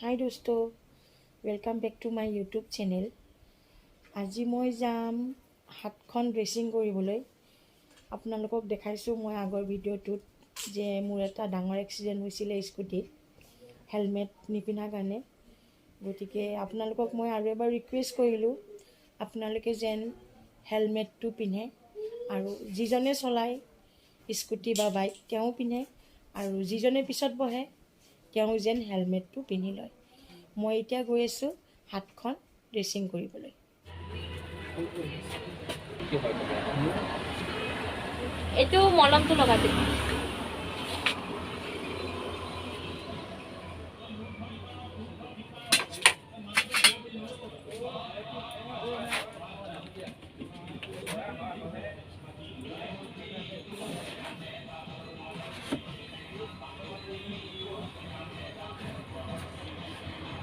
হাই দোস্ত, welcome back to my YouTube channel. আজি মই যাম হাতখন ড্ৰেছিং কৰিবলৈ। আপোনালোকক দেখাইছোঁ মই আগৰ ভিডিঅ'টোত যে মোৰ এটা ডাঙৰ এক্সিডেণ্ট হৈছিলে স্কুটিত হেলমেট নিপিন্ধাৰ কাৰণে। গতিকে আপোনালোকক মই আৰু এবাৰ ৰিকুৱেষ্ট কৰিলোঁ আপোনালোকে যেন হেলমেটটো পিন্ধে, আৰু যিজনে চলায় স্কুটি বা বাইক তেওঁ পিন্ধে, আৰু যিজনে পিছত বহে তেওঁ যেন হেলমেটটো পিন্ধি লয়। মই এতিয়া গৈ আছোঁ হাতখন ড্ৰেছিং কৰিবলৈ। এইটো মলমটো লগাই দিম।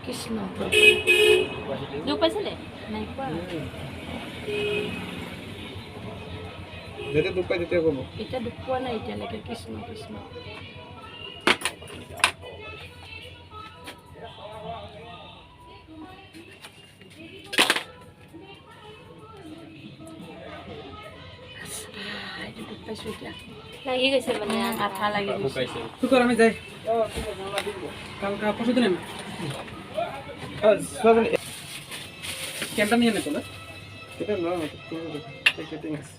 কৃষ্ণ দুখ পাইছিলে? নাই পোৱা। যেতিয়া দুখ পাই তেতিয়া ক'ব। এতিয়া দুখ পোৱা নাই এতিয়ালৈকে। কৃষ্ণ কৃষ্ণ। এইটো দুখ পাইছোঁ এতিয়া। লাগি গৈছে মানে আঠা লাগি গৈছে। শুক্ৰ আমি যাই কাল পরশু দিন ক্যাম্পটা নিয়ে নে তোলা এটা না টিকেটিং আছে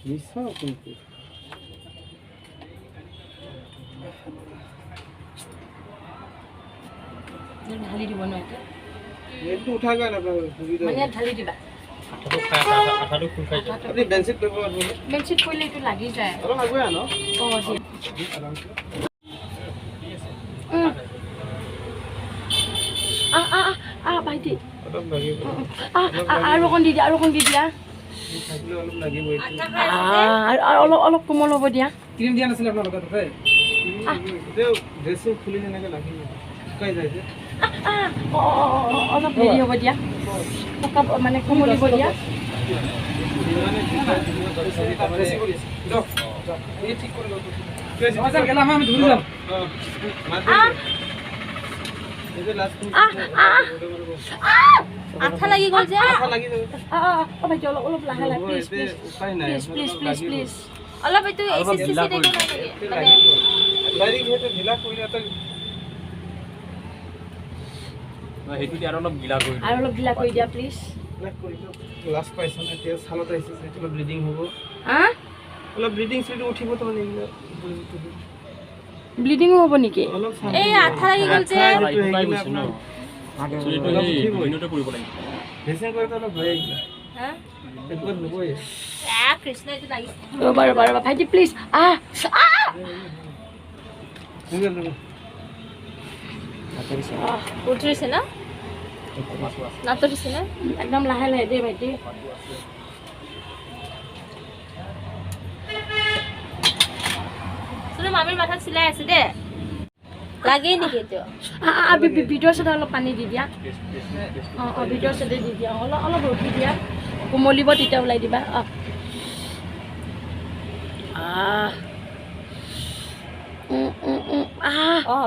মিছা কিন্তু ঢালি দিব ন এতিয়া? একটু উঠা গয়া না সুবিধা মানে ঢালি দিবা। আঠাটো খুল খাই যায় আপনি বেঞ্চিত ব্যৱহাৰ কৰিব বেঞ্চিত কৰিলে এইটো লাগি যায়। অলপ আগুৱাই আনো ভাইটি অলপ লাগিব আৰু অকণ দি দিয়া, আৰু অকণ দি দিয়া। থাকিলে অলপ লাগিব অলপ কোমল হ'ব দিয়া। ক্ৰীম দিয়া নাছিলে আপোনাৰ লগত এতিয়াও ড্ৰেছিং খুলি যেনেকৈ লাগিব শুকাই যায় যে অলপ দেৰি হ'ব দিয়া, মানে কোমলিব দিয়া। আঠা লাগি গ'ল যে। ভাইটি অলপ অলপ লাহে লাহে please please please please please. অলপ এইটো এচিড আৰু অলপ ঢিলা কৰি দিয়া প্লিজ। লাষ্ট পাইছে না এতিয়া সালত আহিছে অলপ ব্লিডিং হ'ব। অলপ ব্লিডিং সিটো উঠিব তো মানে ব্লিডিংও হ'ব নেকি? এই আঠা লাগি গ'ল যে। কৃষ্ণ এইটো লাগিছে। ৰ'বা ৰ'বা ৰ'বা ভাইটি প্লিজ। উঠৰিছে ন? নাতৰিছে ন? একদম লাহে লাহে দেই ভাইটি। মামীৰ মাথাত চিলাই আছে দে। লাগেই নেকি এইটো? ভিডিঅ'ৰ চাইডে অলপ পানী দি দিয়া। ভিডিঅ'ৰ চাইডে দি দিয়া, অলপ অলপ ৰখি দিয়া, কোমলিব তেতিয়া ওলাই দিবা।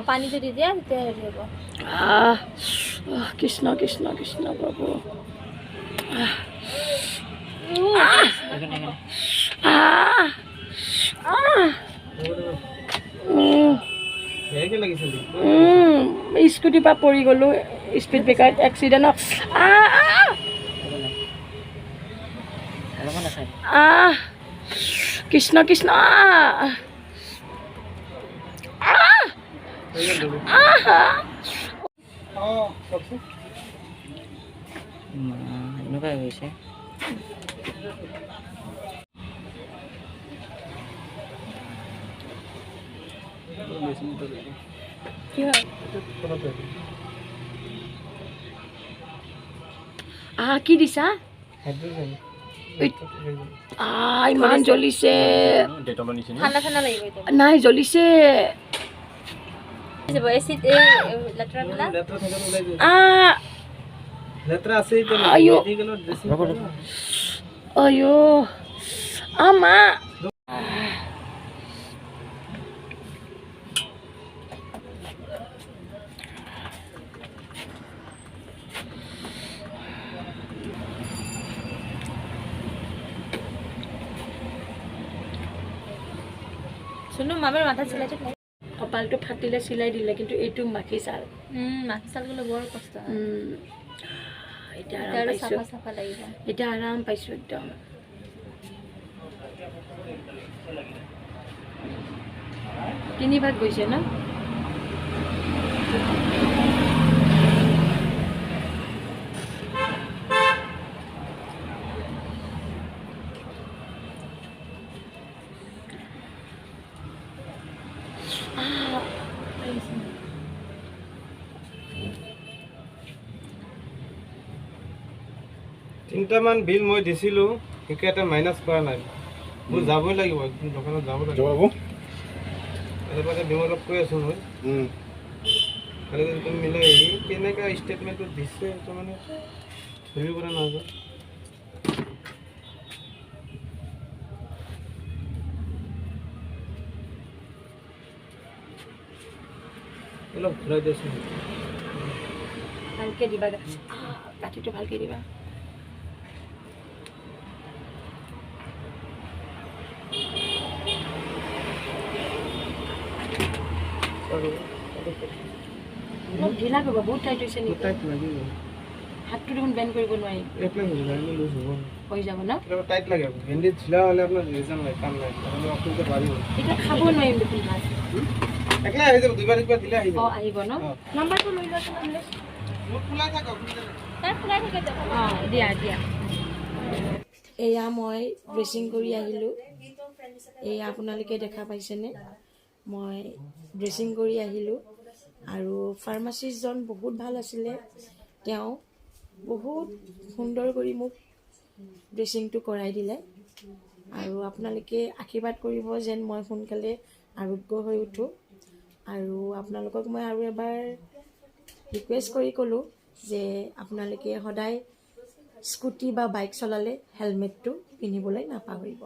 পানীটো দি দিয়া তেতিয়া হেৰি হ'ব। কৃষ্ণ কৃষ্ণ কৃষ্ণ প্ৰভু। স্কুটিৰ পৰা পৰি গ'লো স্পীড ব্ৰেকাৰত এক্সিডেণ্টত। কৃষ্ণ কৃষ্ণ। এনেকুৱাই হৈছে। কি হয়? কি দিছা? ইমান জ্বলিছে। ঠাণ্ডা ঠাণ্ডা লাগিব এইটো। নাই জ্বলিছে। এচিড লেতেৰাবিলাক লেতেৰা আছে अयो आमा চুনু মামীৰ মাথা চিলাইটো নাই কপালটো ফাটিলে চিলাই দিলে কিন্তু এইটো মাখি চাল মাখি চাল গ'লে বৰ কষ্ট হয় এতিয়া এতিয়া আৰাম আৰু পাইছোঁ চাফা চাফা লাগিব এতিয়া আৰাম পাইছোঁ একদম তিনিভাগ গৈছে ন তিনিটামান বিল মই দিছিলোঁ সেইকেইটা মাইনাছ কৰা নাই মোৰ যাবই লাগিব একদিন দোকানত যাব লাগিব মই অলপ কৈ আছোঁ মই খালি তুমি মিলাই কেনেকুৱা ষ্টেটমেণ্টটো দিছে সেইটো মানে ধৰিব পৰা নাযায় অলপ ঘূৰাই দিয়াচোন ভালকৈ দিবা গাঁঠিটো ভালকৈ দিবা অলপ ঢিলা কৰিব বহুত টাইট হৈছে নেকি টাইট লাগিব হাতটো দেখোন বেণ্ড কৰিব নোৱাৰি এপ্লাই হৈ যায় লুজ হ'ব হৈ যাব ন টাইট লাগে ভেন্দিত ঢিলা হ'লে আপোনাৰ ৰিজন নাই কাম নাই আপুনি অসুবিধা পাৰিব এতিয়া খাব নোৱাৰিম দেখোন ভাত একলাই আহি যাব দুবাৰ দিলে আহি যাব অঁ আহিব ন নাম্বাৰটো লৈ লোৱাচোন মোৰ খোলাই থাকক অসুবিধা নাই খোলাই থাকে যাব অঁ দিয়া দিয়া এয়া মই ড্ৰেছিং কৰি আহিলোঁ এয়া আপোনালোকে দেখা পাইছেনে মই ড্ৰেছিং কৰি আহিলোঁ আৰু ফাৰ্মাচিষ্টজন বহুত ভাল আছিলে তেওঁ বহুত সুন্দৰ কৰি মোক ড্ৰেছিংটো কৰাই দিলে আৰু আপোনালোকে আশীৰ্বাদ কৰিব যেন মই সোনকালে আৰোগ্য হৈ উঠোঁ আৰু আপোনালোকক মই আৰু এবাৰ ৰিকুৱেষ্ট কৰি ক'লোঁ যে আপোনালোকে সদায় স্কুটি বা বাইক চলালে হেলমেটটো পিন্ধিবলৈ নাপাহৰিব